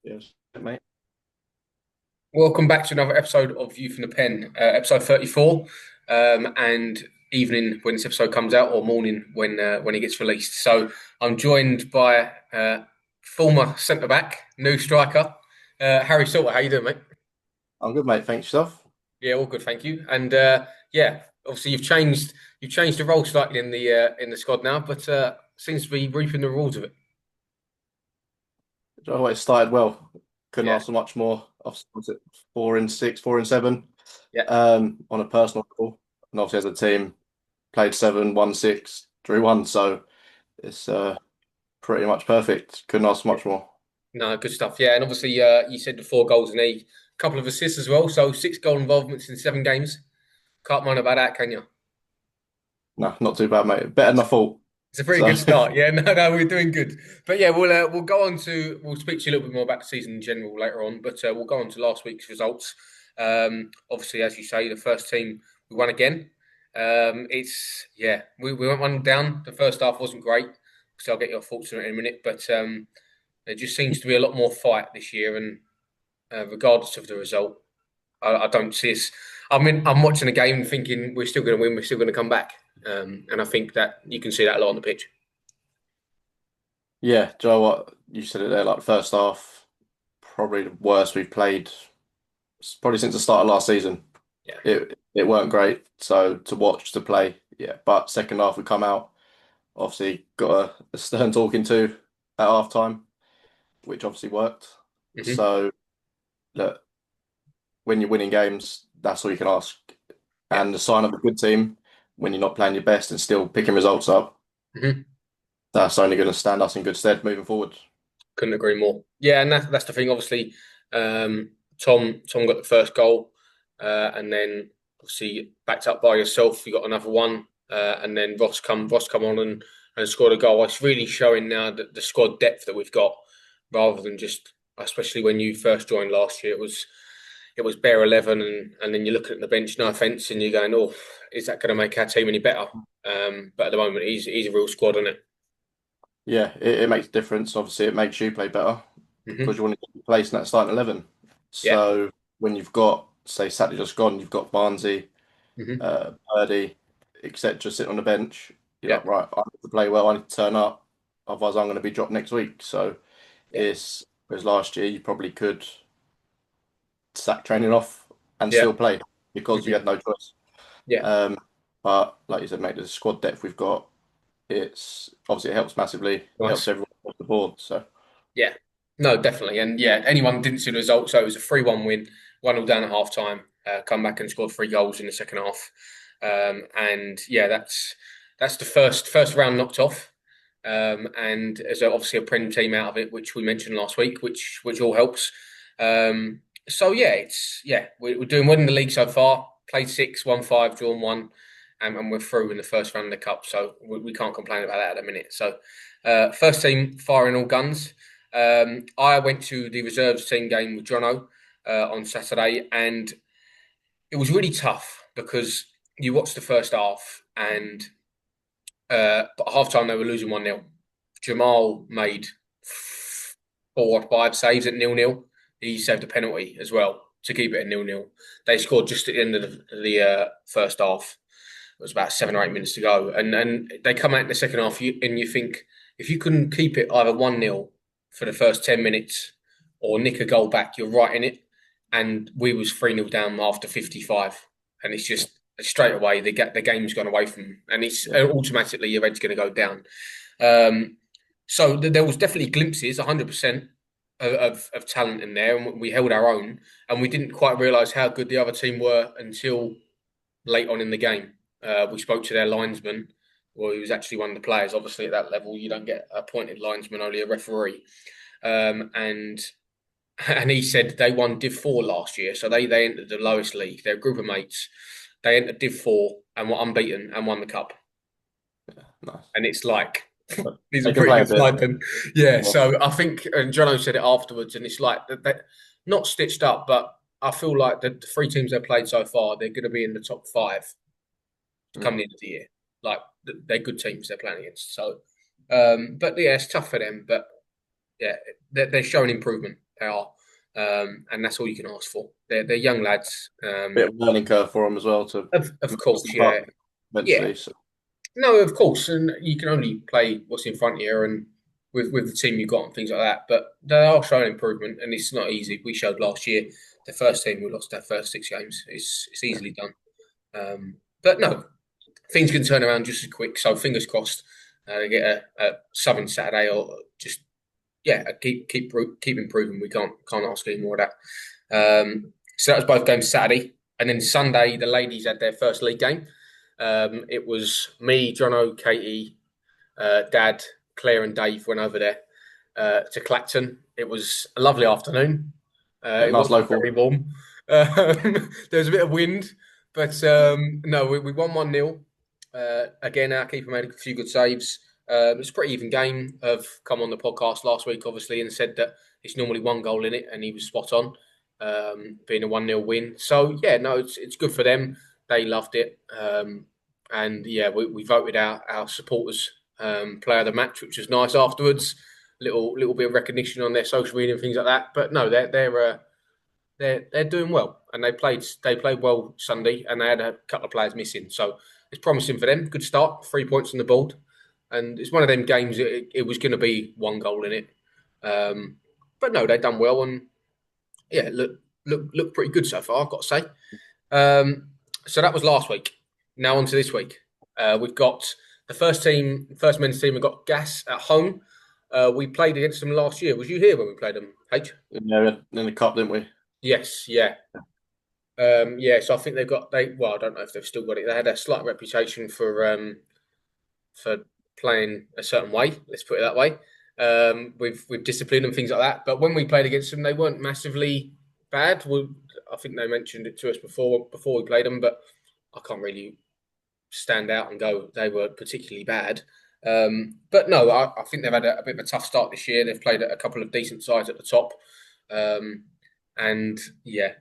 Yes, mate. Welcome back to another episode of Youth in the Pen, episode 34, and evening when this episode comes out, or morning when it gets released. So I'm joined by former centre back, new striker, Harry Salter. How you doing, mate? I'm good, mate. Thanks, yourself. Yeah, all good, thank you. And yeah, obviously you've changed the role slightly in the squad now, but seems to be reaping the rewards of it. Oh, it started well. Couldn't Yeah, ask for much more. Was it 4 and 6, 4 and 7 yeah. on a personal level. And obviously, as a team, played 7, won 6, drew 1. So it's pretty much perfect. Couldn't ask for much more. No, good stuff. Yeah, and obviously, you said the 4 goals and a couple of assists as well. So 6 goal involvements in 7 games. Can't moan about that, can you? No, not too bad, mate. Better than I thought. It's a pretty So good start. Yeah, no, we're doing good. But yeah, we'll go on to we'll speak to you a little bit more about the season in general later on. But we'll go on to last week's results. Obviously, as you say, the first team we won again. It's yeah, we went one down. The first half wasn't great. So I'll get your thoughts on it in a minute. But there just seems to be a lot more fight this year, and regardless of the result, I don't see us. I mean, I'm watching the game thinking we're still going to win. We're still going to come back, and I think that you can see that a lot on the pitch. yeah, do you know what? You said it there. Like first half, probably the worst we've played. Probably since the start of last season. Yeah. It weren't great. So to watch to play, yeah. But second half we come out. Obviously got a stern talking to at half time, which obviously worked. Hmm. So look, when you're winning games, that's all you can ask. Yeah. And the sign of a good team when you're not playing your best and still picking results up, Hmm. that's only going to stand us in good stead moving forward. Couldn't agree more. Yeah, and that's the thing. Obviously, um, Tom got the first goal, and then obviously backed up by yourself, you got another one, and then Ross come on and scored a goal. It's really showing now that the squad depth that we've got, rather than just, especially when you first joined last year, it was bare 11, and then you're looking at the bench. No offense, and you're going, oh, is that going to make our team any better? But at the moment, he's a real squad, isn't it? Yeah, it makes a difference. Obviously, it makes you play better Hmm. because you want to get place in that starting 11. Yeah. So when you've got, say, Saturday just gone, you've got Barnsley, Hmm. Purdy, etc., sitting on the bench. You're Yeah. like, right, I need to play well. I need to turn up. Otherwise, I'm going to be dropped next week. So Yeah. it's whereas last year you probably could sack training off and Yeah. still play because you Hmm. had no choice. Yeah. Um, but like you said, mate, the squad depth we've got, it's obviously it helps massively. It helps Nice. everyone off the board. So Yeah. No, definitely. And yeah, anyone didn't see the result, so it was a 3-1 win, 1-0 down at half time, come back and scored 3 goals in the second half. And yeah, that's the first round knocked off. And there's obviously a Prem team out of it, which we mentioned last week, which all helps. So yeah, we're doing well in the league so far. Played six, won five, drawn one, and we're through in the first round of the cup. So we can't complain about that at the minute. So first team firing all guns. I went to the reserves team game with Jono on Saturday, and it was really tough because you watched the first half, and at half time they were losing 1-0. Jamal made 4 or 5 saves at 0-0. He saved a penalty as well to keep it at 0-0. They scored just at the end of the first half. It was about 7 or 8 minutes to go, and they come out in the second half, and you think if you couldn't keep it either 1-0 for the first 10 minutes or nick a goal back, you're right in it. And we was 3-0 down after 55, and it's just straight away the game's gone away from them, and it's yeah, automatically your head's going to go down. Um, so there was definitely glimpses, 100% of talent in there, and we held our own, and we didn't quite realise how good the other team were until late on in the game. We spoke to their linesman. Well, he was actually one of the players. Obviously, at that level, you don't get appointed linesman, only a referee. And and he said they won Div 4 last year, so they entered the lowest league. They're a group of mates. They entered Div 4 and were unbeaten and won the cup. nice. And it's like But these are they can pretty play a good bit. side then. Yeah, Yeah. so I think, and Jono said it afterwards, and it's like they not stitched up, but I feel like the 3 teams they've played so far, they're going to be in the top 5 come Mm. the end of the year. Like they're good teams they're playing against. So, but yeah, it's tough for them. But yeah, they're showing improvement. They are, and that's all you can ask for. They're young lads. Bit of a learning curve for them as well to Of course, step yeah, up yeah. eventually. So No, of course, and you can only play what's in front of you, and with the team you've got and things like that. But they are showing improvement, and it's not easy. We showed last year the first team we lost our first 6 games. It's yeah, easily done. But no, things can turn around just as quick. So fingers crossed, get a Southern Saturday or just keep improving. We can't ask any more of that. So that was both games Saturday, and then Sunday the ladies had their first league game. It was me, Jono, Katie, Dad, Claire, and Dave went over there to Clacton. It was a lovely afternoon. yeah, It nice wasn't local. very warm. There was a bit of wind, but no, we won 1-0. Again, our keeper made a few good saves. It was a pretty even game. I've come on the podcast last week, obviously, and said that it's normally one goal in it, and he was spot on, being a 1-0 win. So, yeah, no, it's good for them. They loved it. And yeah, we voted our supporters player of the match, which was nice afterwards. Little bit of recognition on their social media and things like that. But no, they're doing well, and they played well Sunday, and they had a couple of players missing, so it's promising for them. Good start, 3 points on the board, and it's one of them games. It was going to be one goal in it, but no, they've done well, and yeah, look pretty good so far. I've got to say. So that was last week. Now on to this week. We've got the first men's team. We've got Gas at home. We played against them last year. Was you here when we played them, H? Yeah, we had in the cup, didn't we? Yes, yeah. Yeah, so I think well, I don't know if they've still got it. They had a slight reputation for playing a certain way. Let's put it that way. With discipline and things like that. But when we played against them, they weren't massively bad. I think they mentioned it to us before we played them, but I can't really stand out and go they were particularly bad. But no, I think they've had a bit of a tough start this year. They've played a couple of decent sides at the top. Um, and yeah,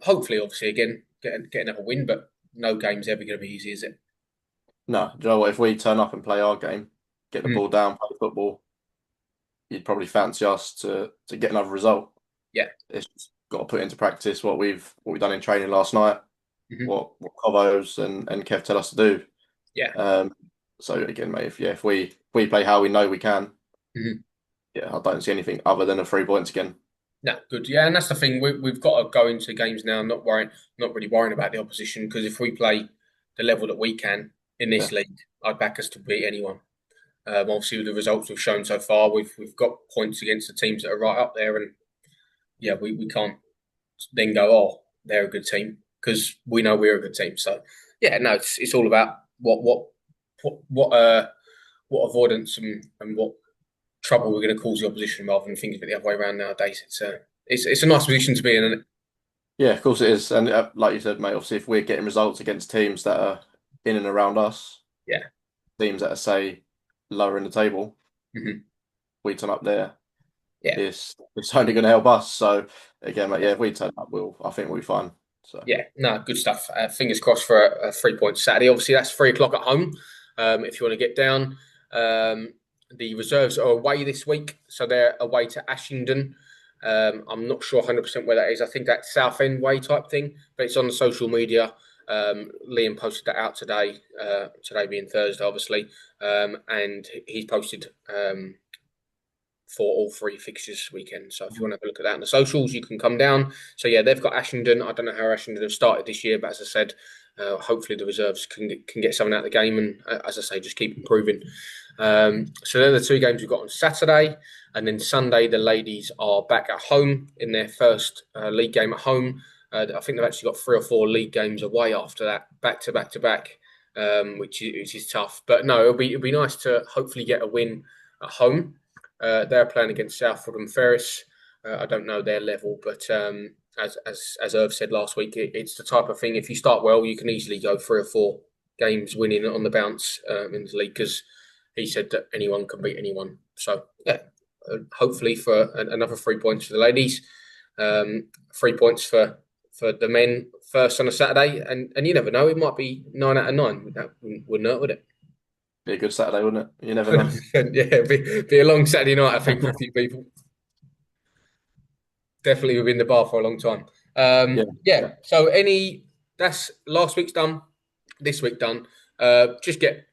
hopefully, obviously, again, get another win, but no game's ever going to be easy, is it? No, do you know what? If we turn up and play our game, get the Mm, ball down, play football, you'd probably fancy us to get another result. yeah. It's just got to put into practice what we've done in training last night, Hmm. what Cobos and Kev tell us to do. Yeah. Um, so again, mate, if we play how we know we can, Hmm. yeah, I don't see anything other than a 3 points again. No, good. Yeah, and that's the thing. We've got to go into games now, not really worrying about the opposition, because if we play the level that we can in Yeah, this league, I'd back us to beat anyone. Obviously, with the results we've shown so far, we've got points against the teams that are right up there, and yeah, we can't then go, oh, they're a good team, because we know we're a good team. So yeah, no, it's all about what what uh what avoidance and what trouble we're going to cause the opposition rather than things a bit the other way around nowadays. It's a nice position to be in, isn't it? yeah, of course it is. And like you said, mate, obviously if we're getting results against teams that are in and around us, Yeah. teams that are say lower in the table, Hmm. we turn up there. Yeah. It's only going to help us. So again, mate, yeah, if we turn up, I think we'll be fine. So Yeah, no, good stuff. Fingers crossed for a 3 point Saturday. Obviously, that's 3 o'clock at home. If you want to get down, the reserves are away this week, so they're away to Ashington. I'm not sure 100% where that is. I think that's South End way type thing, but it's on the social media. Liam posted that out today. Today being Thursday, obviously, and he's posted for all three fixtures this weekend. So if you want to have a look at that on the socials, you can come down. So yeah, they've got Ashington. I don't know how Ashington have started this year, but as I said, hopefully the reserves can get something out of the game, and as I say, just keep improving. So they're the two games we've got on Saturday, and then Sunday the ladies are back at home in their first league game at home. I think they've actually got 3 or 4 league games away after that, back to back to back, which is tough. But no, it'll be nice to hopefully get a win at home. They're playing against Southwood and Ferris. I don't know their level, but as Irv said last week, it's the type of thing. If you start well, you can easily go 3 or 4 games winning on the bounce in the league, because he said that anyone can beat anyone. So yeah, hopefully for another 3 points for the ladies, 3 points for the men first on a Saturday, and you never know, it might be 9 out of 9. That wouldn't hurt, would it? be a good Saturday, wouldn't it? You never know. 100%. Yeah, be a long Saturday night, I think, for a few people. Definitely within the bar for a long time. Yeah, Yeah. yeah. So that's last week's done. This week done. Just get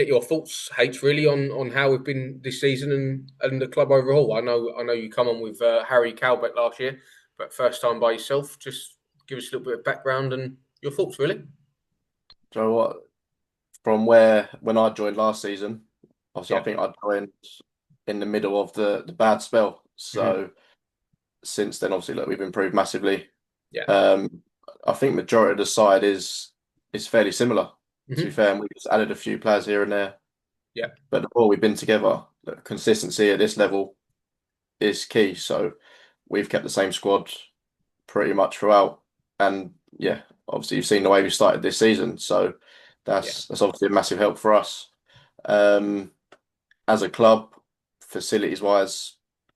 your thoughts, H, really on how we've been this season and the club overall. I know you come on with Harry Calbeck last year, but first time by yourself. Just give us a little bit of background and your thoughts, really. Do you know what? From where when I joined last season, obviously I Yeah. think I joined in the middle of the bad spell. Hmm. So since then, obviously, look, we've improved massively. Yeah. Um, I think majority of the side is fairly similar. To be Hmm. fair, and we just added a few players here and there. Yeah. But the more we've been together, the consistency at this level is key. So we've kept the same squad pretty much throughout. And yeah, obviously you've seen the way we started this season. So Yeah. that's obviously a massive help for us. Um, as a club, facilities wise,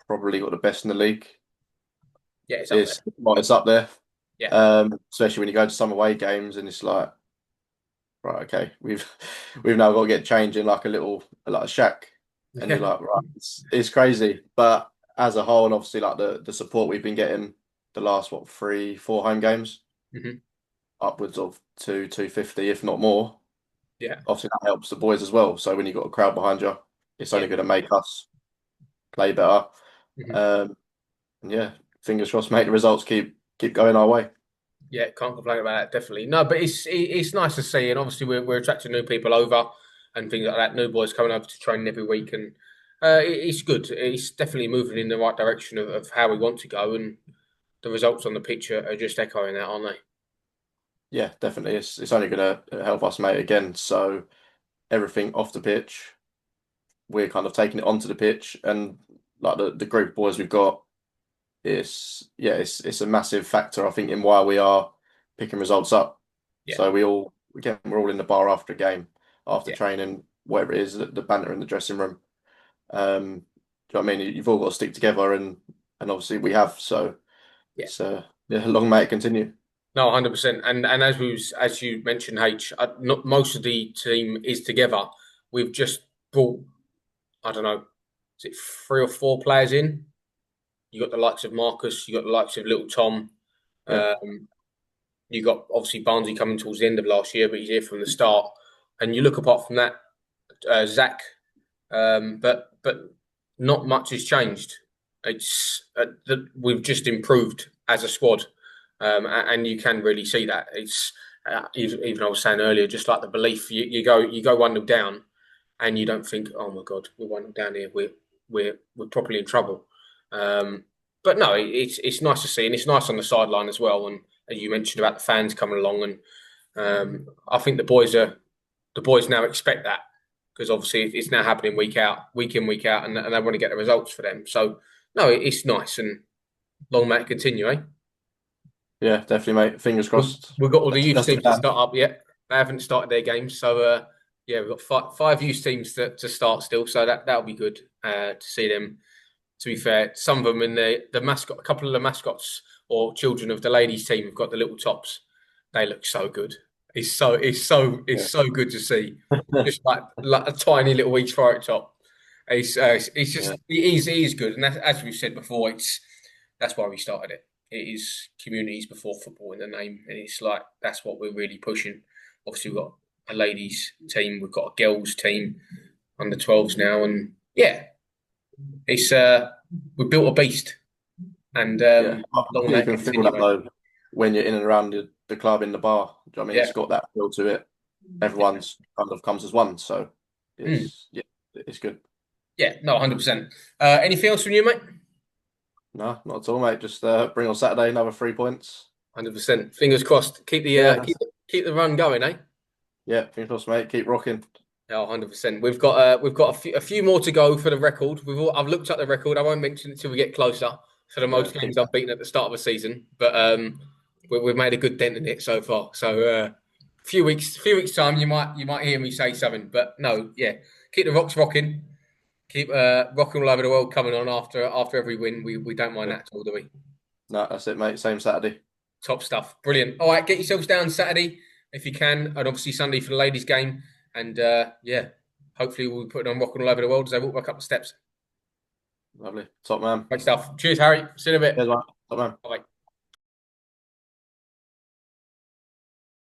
probably got the best in the league. Yeah. It's up there. It's up there. Yeah. Especially when you go to some away games and it's like, right, okay, we've now got to get changed in like a shack, and you're Yeah. like, right, it's crazy. But as a whole, and obviously like the support we've been getting the last what 3, 4 home games, Hmm. upwards of 250, if not more. Yeah. Obviously that helps the boys as well. So when you've got a crowd behind you, it's Yeah. only going to make us play better. Hmm. Um, and yeah, fingers crossed, mate. The results keep going our way. Yeah, can't complain about that. Definitely, no, but it's nice to see, and obviously we're attracting new people over and things like that. New boys coming over to train every week, and it's good. It's definitely moving in the right direction of how we want to go, and the results on the pitch are just echoing that, aren't they? Yeah, definitely. It's only going to help us, mate. Again, so everything off the pitch, we're kind of taking it onto the pitch, and like the group of boys we've got, it's a massive factor, I think, in why we are picking results up. Yeah, So we're all in the bar after a game, after yeah, training, whatever it is, the banter in the dressing room. Do you know what I mean? You've all got to stick together, and obviously we have. So yeah. it's yeah, long may it continue. No, 100%. And as you mentioned, H, not most of the team is together. We've just brought, I don't know, is it 3 or 4 players in? You got the likes of Marcus, you got the likes of Little Tom. Yeah, Um, You got obviously Barnsley coming towards the end of last year, but he's here from the start. And you look apart from that, Zach, but not much has changed. It's that we've just improved as a squad, and you can really see that. It's even I was saying earlier, just like the belief, you go 1-0 down, and you don't think, oh my god, we're 1-0 down here, we're properly in trouble. Um, but no, it's nice to see, and it's nice on the sideline as well. And as you mentioned about the fans coming along, and I think the boys now expect that because obviously it's now happening week in, week out, and they want to get the results for them. So no, it's nice and long may it continue, eh? yeah, definitely, mate. Fingers We've, crossed. we've got all the youth That's the teams to plan. start up yet. They haven't started their games, so yeah, we've got five youth teams to start still. So that'll be good to see them. To be fair, some of them in the mascot, a couple of the mascots or children of the ladies' team have got the little tops. They look so good. It's Yeah, so good to see. Just like a tiny little East Thurrock top. It's just yeah, it is good, and as we've said before, that's why we started it. It is communities before football in the name, and it's like that's what we're really pushing. Obviously, we've got a ladies team, we've got a girls team, under 12s now, and yeah, it's we built a beast, and yeah. I long think may you it can feel continue, that mate. though when you're in and around the club in the bar. Do you know what I mean? Yeah, It's got that feel to it. yeah, Everyone's kind of comes as one, so mm. yeah, it's good. Yeah. No, 100%. Anything else from you, mate? No, not at all, mate. Just bring on Saturday another 3 points. 100%. Fingers crossed. Keep the Yeah, keep the run going, eh? yeah. Fingers crossed, mate. Keep rocking. Yeah, 100%. We've got a few more to go for the record. I've looked at the record. I won't mention it till we get closer for the Yeah, most games unbeaten at the start of a season, but we've made a good dent in it so far. So few weeks time, you might hear me say something, but no, yeah, keep the rocks rocking. Keep rocking all over the world coming on after every win. We don't mind yeah. that at all, do we? No, that's it, mate. Same Saturday. Top stuff. Brilliant. All right, get yourselves down Saturday if you can, and obviously Sunday for the ladies' game. And yeah, hopefully we'll be putting on rocking all over the world as they walk back up the steps. Lovely. Top man. Great stuff. Cheers, Harry. See you in a bit. Cheers, mate. Top man. Bye.